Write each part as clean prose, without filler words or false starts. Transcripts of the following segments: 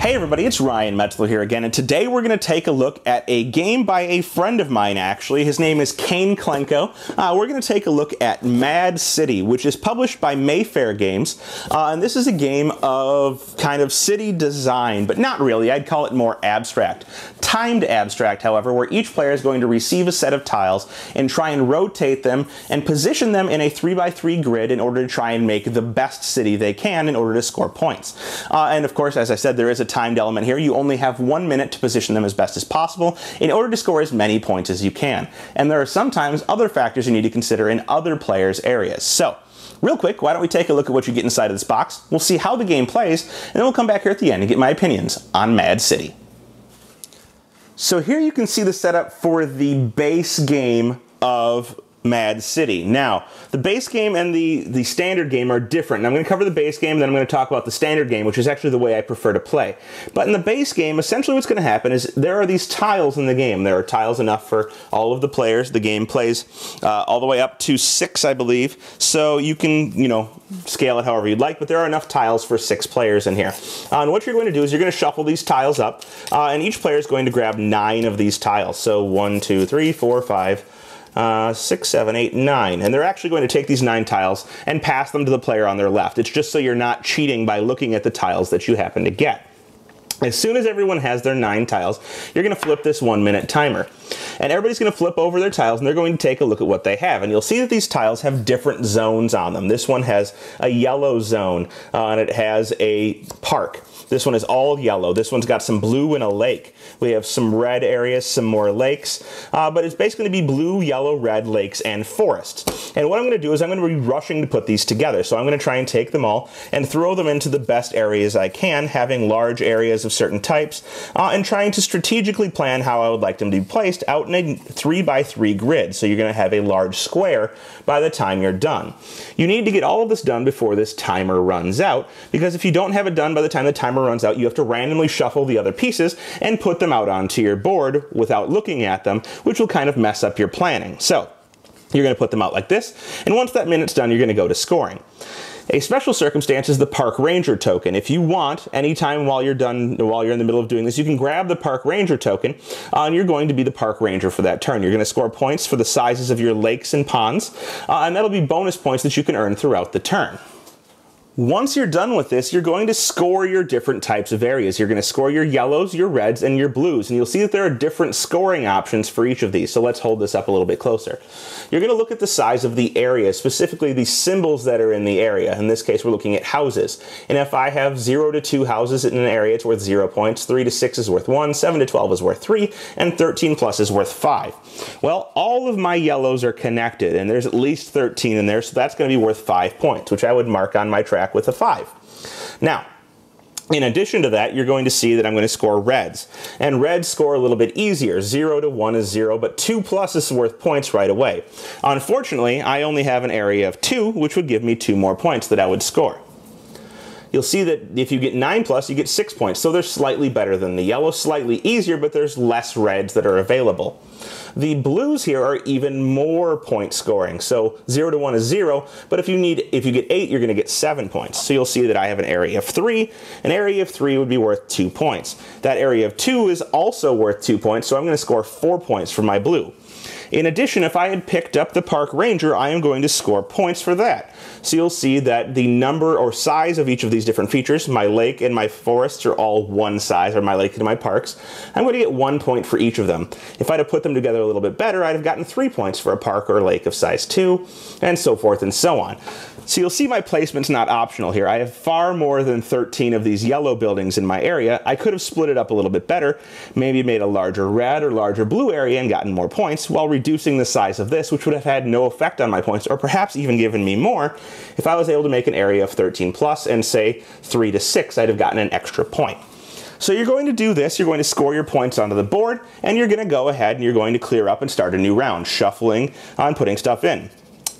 Hey everybody, it's Ryan Metzler here again, and today we're going to take a look at a game by a friend of mine, actually. His name is Kane Klenko. We're going to take a look at Mad City, which is published by Mayfair Games, and this is a game of kind of city design, but not really. I'd call it more abstract. Timed abstract, however, where each player is going to receive a set of tiles and try and rotate them and position them in a 3x3 grid in order to try and make the best city they can in order to score points. And of course, as I said, there is a timed element here. You only have 1 minute to position them as best as possible in order to score as many points as you can. And there are sometimes other factors you need to consider in other players' areas. So, real quick, why don't we take a look at what you get inside of this box? We'll see how the game plays, and then we'll come back here at the end and get my opinions on Mad City. So here you can see the setup for the base game of Mad City. Now, the base game and the standard game are different. And I'm going to cover the base game, then I'm going to talk about the standard game, which is actually the way I prefer to play. But in the base game, essentially what's going to happen is there are these tiles in the game. There are tiles enough for all of the players. The game plays all the way up to 6, I believe. So you can, scale it however you'd like, but there are enough tiles for 6 players in here. And what you're going to do is you're going to shuffle these tiles up, and each player is going to grab 9 of these tiles. So 1, 2, 3, 4, 5, 6, 7, 8, 9. And they're actually going to take these 9 tiles and pass them to the player on their left. It's just so you're not cheating by looking at the tiles that you happen to get. As soon as everyone has their 9 tiles, you're going to flip this 1-minute timer. And everybody's going to flip over their tiles and they're going to take a look at what they have. And you'll see that these tiles have different zones on them. This one has a yellow zone and it has a park. This one is all yellow. This one's got some blue and a lake. We have some red areas, some more lakes, but it's basically going to be blue, yellow, red, lakes, and forests. And what I'm going to do is I'm going to be rushing to put these together. So I'm going to try and take them all and throw them into the best areas I can, having large areas of certain types, and trying to strategically plan how I would like them to be placed out in a 3x3 grid. So you're going to have a large square by the time you're done. You need to get all of this done before this timer runs out, because if you don't have it done by the time the timer runs out, you have to randomly shuffle the other pieces and put them out onto your board without looking at them, which will kind of mess up your planning. So you're going to put them out like this, and once that minute's done, you're going to go to scoring. A special circumstance is the Park Ranger token. If you want, anytime while you're in the middle of doing this, you can grab the Park Ranger token, and you're going to be the Park Ranger for that turn. You're going to score points for the sizes of your lakes and ponds, and that'll be bonus points that you can earn throughout the turn. Once you're done with this, you're going to score your different types of areas. You're going to score your yellows, your reds, and your blues. And you'll see that there are different scoring options for each of these. So let's hold this up a little bit closer. You're going to look at the size of the area, specifically the symbols that are in the area. In this case, we're looking at houses. And if I have 0 to 2 houses in an area, it's worth 0 points. 3 to 6 is worth 1. 7 to 12 is worth 3. And 13 plus is worth 5. Well, all of my yellows are connected, and there's at least 13 in there, so that's going to be worth 5 points, which I would mark on my track with a 5. Now, in addition to that, you're going to see that I'm going to score reds. And reds score a little bit easier. 0 to 1 is 0, but 2 plus is worth points right away. Unfortunately, I only have an area of 2, which would give me 2 more points that I would score. You'll see that if you get 9 plus, you get 6 points. So they're slightly better than the yellow, slightly easier, but there's less reds that are available. The blues here are even more point scoring. So 0 to 1 is 0, but if you get 8, you're going to get 7 points. So you'll see that I have an area of 3. An area of 3 would be worth 2 points. That area of 2 is also worth 2 points, so I'm going to score 4 points for my blue. In addition, if I had picked up the Park Ranger, I am going to score points for that. So you'll see that the number or size of each of these different features, my lake and my forests are all one size, or my lake and my parks. I'm going to get 1 point for each of them. If I'd have put them together a little bit better, I'd have gotten 3 points for a park or a lake of size 2, and so forth and so on. So you'll see my placement's not optional here. I have far more than 13 of these yellow buildings in my area. I could have split it up a little bit better, maybe made a larger red or larger blue area and gotten more points, while reducing the size of this, which would have had no effect on my points, or perhaps even given me more. If I was able to make an area of 13 plus and say 3 to 6, I'd have gotten an extra point. So you're going to do this, you're going to score your points onto the board, and you're going to go ahead and you're going to clear up and start a new round, shuffling and putting stuff in.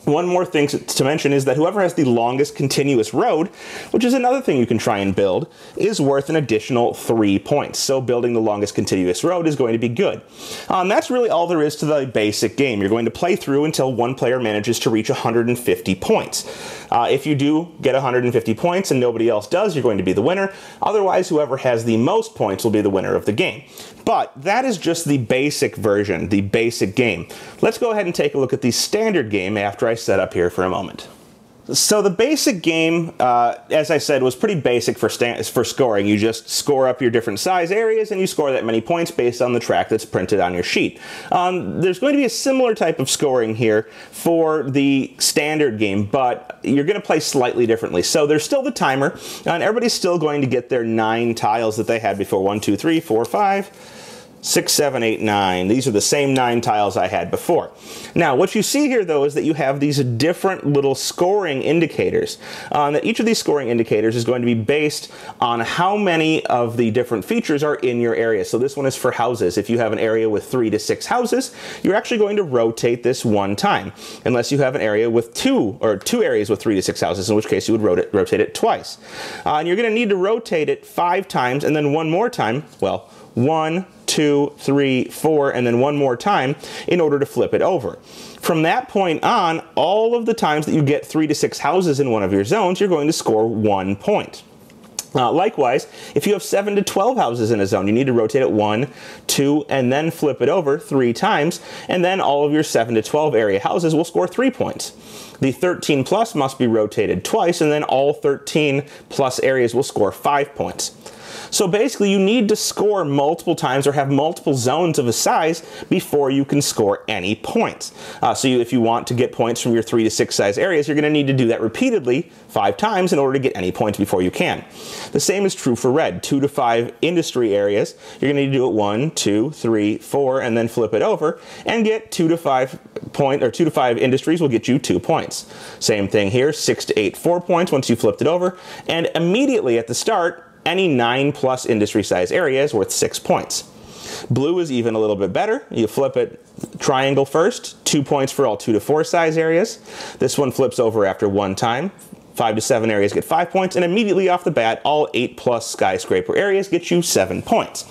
One more thing to mention is that whoever has the longest continuous road, which is another thing you can try and build, is worth an additional 3 points. So building the longest continuous road is going to be good. That's really all there is to the basic game. You're going to play through until one player manages to reach 150 points. If you do get 150 points and nobody else does, you're going to be the winner. Otherwise, whoever has the most points will be the winner of the game. But that is just the basic version, the basic game. Let's go ahead and take a look at the standard game after I set up here for a moment. So the basic game, as I said, was pretty basic for scoring. You just score up your different size areas and you score that many points based on the track that's printed on your sheet. There's going to be a similar type of scoring here for the standard game, but you're going to play slightly differently. So there's still the timer, and everybody's still going to get their 9 tiles that they had before. 1, 2, 3, 4, 5... 6, 7, 8, 9. These are the same 9 tiles I had before. Now, what you see here, though, is that you have these different little scoring indicators. That each of these scoring indicators is going to be based on how many of the different features are in your area. So this one is for houses. If you have an area with 3 to 6 houses, you're actually going to rotate this 1 time, unless you have an area with two areas with 3 to 6 houses, in which case you would rotate it twice. And you're going to need to rotate it 5 times, and then one more time, well, 1, 2, 3, 4, and then one more time in order to flip it over. From that point on, all of the times that you get 3 to 6 houses in one of your zones, you're going to score 1 point. Likewise, if you have 7 to 12 houses in a zone, you need to rotate it 1, 2, and then flip it over 3 times, and then all of your 7 to 12 area houses will score 3 points. The 13 plus must be rotated twice, and then all 13 plus areas will score 5 points. So basically, you need to score multiple times or have multiple zones of a size before you can score any points. If you want to get points from your 3 to 6 size areas, you're going to need to do that repeatedly 5 times in order to get any points before you can. The same is true for red. 2 to 5 industry areas, you're going to need to do it 1, 2, 3, 4, and then flip it over and get 2 to 5 industries will get you 2 points. Same thing here, 6 to 8, 4 points once you flipped it over, and immediately at the start, any 9 plus industry size area is worth 6 points. Blue is even a little bit better. You flip it triangle first, 2 points for all 2 to 4 size areas. This one flips over after 1 time. 5 to 7 areas get 5 points, and immediately off the bat, all 8 plus skyscraper areas get you 7 points.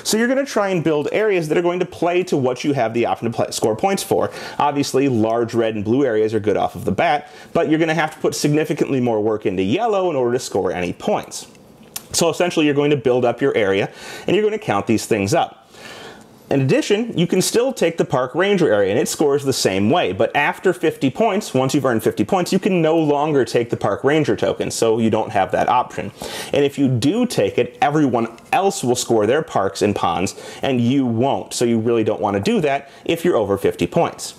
So you're going to try and build areas that are going to play to what you have the option to score points for. Obviously, large red and blue areas are good off of the bat, but you're going to have to put significantly more work into yellow in order to score any points. So essentially, you're going to build up your area, and you're going to count these things up. In addition, you can still take the park ranger area, and it scores the same way. But after 50 points, once you've earned 50 points, you can no longer take the park ranger token, so you don't have that option. And if you do take it, everyone else will score their parks and ponds, and you won't. So you really don't want to do that if you're over 50 points.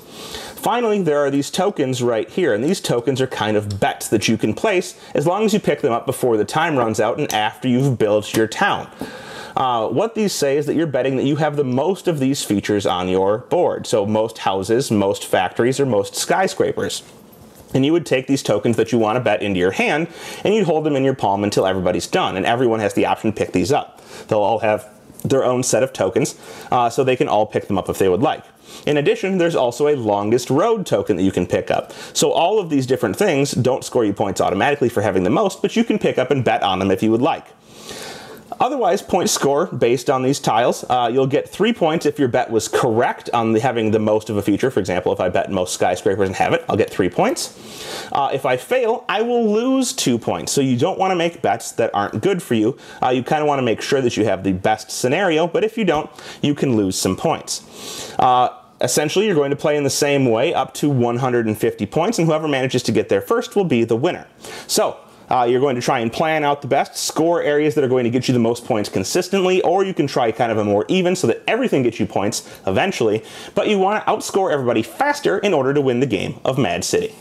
Finally, there are these tokens right here, and these tokens are kind of bets that you can place as long as you pick them up before the time runs out and after you've built your town. What these say is that you're betting that you have the most of these features on your board. So most houses, most factories, or most skyscrapers. And you would take these tokens that you want to bet into your hand, and you'd hold them in your palm until everybody's done. And everyone has the option to pick these up. They'll all have their own set of tokens, so they can all pick them up if they would like. In addition, there's also a longest road token that you can pick up. So all of these different things don't score you points automatically for having the most, but you can pick up and bet on them if you would like. Otherwise, points score based on these tiles. You'll get 3 points if your bet was correct on having the most of a feature. For example, if I bet most skyscrapers and have it, I'll get 3 points. If I fail, I will lose 2 points. So you don't want to make bets that aren't good for you. You kind of want to make sure that you have the best scenario, but if you don't, you can lose some points. Essentially, you're going to play in the same way up to 150 points, and whoever manages to get there first will be the winner. So, you're going to try and plan out the best, score areas that are going to get you the most points consistently, or you can try kind of a more even so that everything gets you points eventually, but you want to outscore everybody faster in order to win the game of Mad City.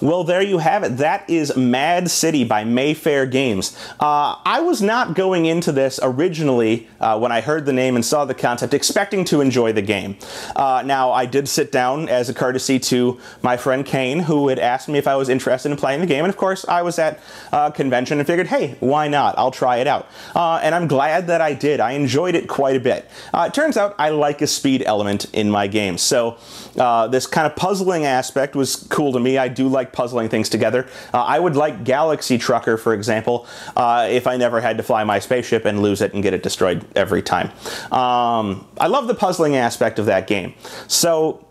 Well, there you have it. That is Mad City by Mayfair Games. I was not going into this originally when I heard the name and saw the concept expecting to enjoy the game. Now, I did sit down as a courtesy to my friend Kane, who had asked me if I was interested in playing the game, and of course I was at a convention and figured, hey, why not? I'll try it out. And I'm glad that I did. I enjoyed it quite a bit. It turns out I like a speed element in my games, so this kind of puzzling aspect was cool to me. I do like puzzling things together. I would like Galaxy Trucker, for example, if I never had to fly my spaceship and lose it and get it destroyed every time. I love the puzzling aspect of that game. So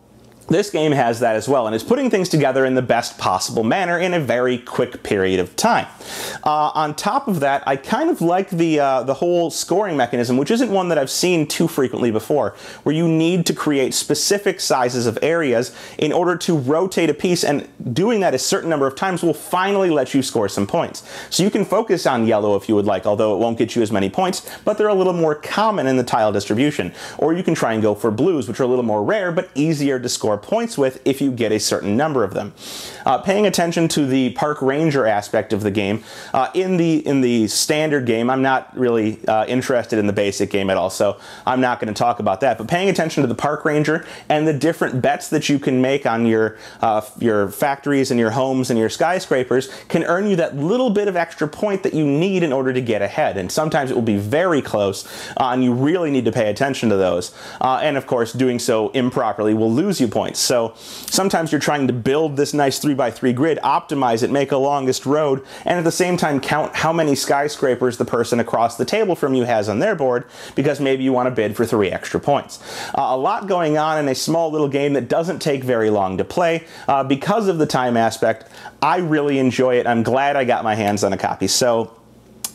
this game has that as well, and it's putting things together in the best possible manner in a very quick period of time. On top of that, I kind of like the whole scoring mechanism, which isn't one that I've seen too frequently before, where you need to create specific sizes of areas in order to rotate a piece, and doing that a certain number of times will finally let you score some points. So you can focus on yellow if you would like, although it won't get you as many points, but they're a little more common in the tile distribution. Or you can try and go for blues, which are a little more rare, but easier to score points with if you get a certain number of them. Paying attention to the park ranger aspect of the game. In the standard game, I'm not really interested in the basic game at all, so I'm not going to talk about that. But paying attention to the park ranger and the different bets that you can make on your factories and your homes and your skyscrapers can earn you that little bit of extra point that you need in order to get ahead. And sometimes it will be very close, and you really need to pay attention to those. And of course, doing so improperly will lose you points. So sometimes you're trying to build this nice 3x3 grid, optimize it, make a longest road, and at the same time count how many skyscrapers the person across the table from you has on their board, because maybe you want to bid for 3 extra points. A lot going on in a small little game that doesn't take very long to play. Because of the time aspect, I really enjoy it. I'm glad I got my hands on a copy. So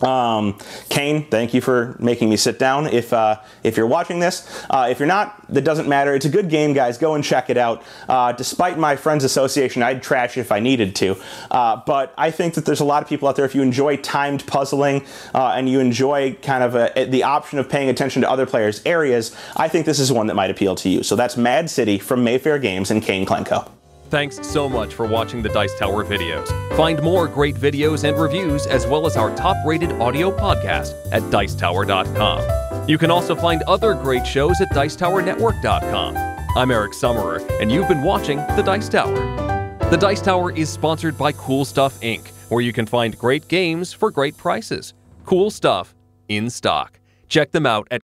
Kane, thank you for making me sit down. If you're watching this, if you're not, that doesn't matter. It's a good game, guys. Go and check it out. Despite my friends' association, I'd trash it if I needed to. But I think that there's a lot of people out there, if you enjoy timed puzzling and you enjoy kind of the option of paying attention to other players' areas, I think this is one that might appeal to you. So that's Mad City from Mayfair Games and Kane Klenko. Thanks so much for watching the Dice Tower videos. Find more great videos and reviews, as well as our top-rated audio podcast at Dicetower.com. You can also find other great shows at Dicetowernetwork.com. I'm Eric Summerer, and you've been watching The Dice Tower. The Dice Tower is sponsored by Cool Stuff Inc., where you can find great games for great prices. Cool stuff in stock. Check them out at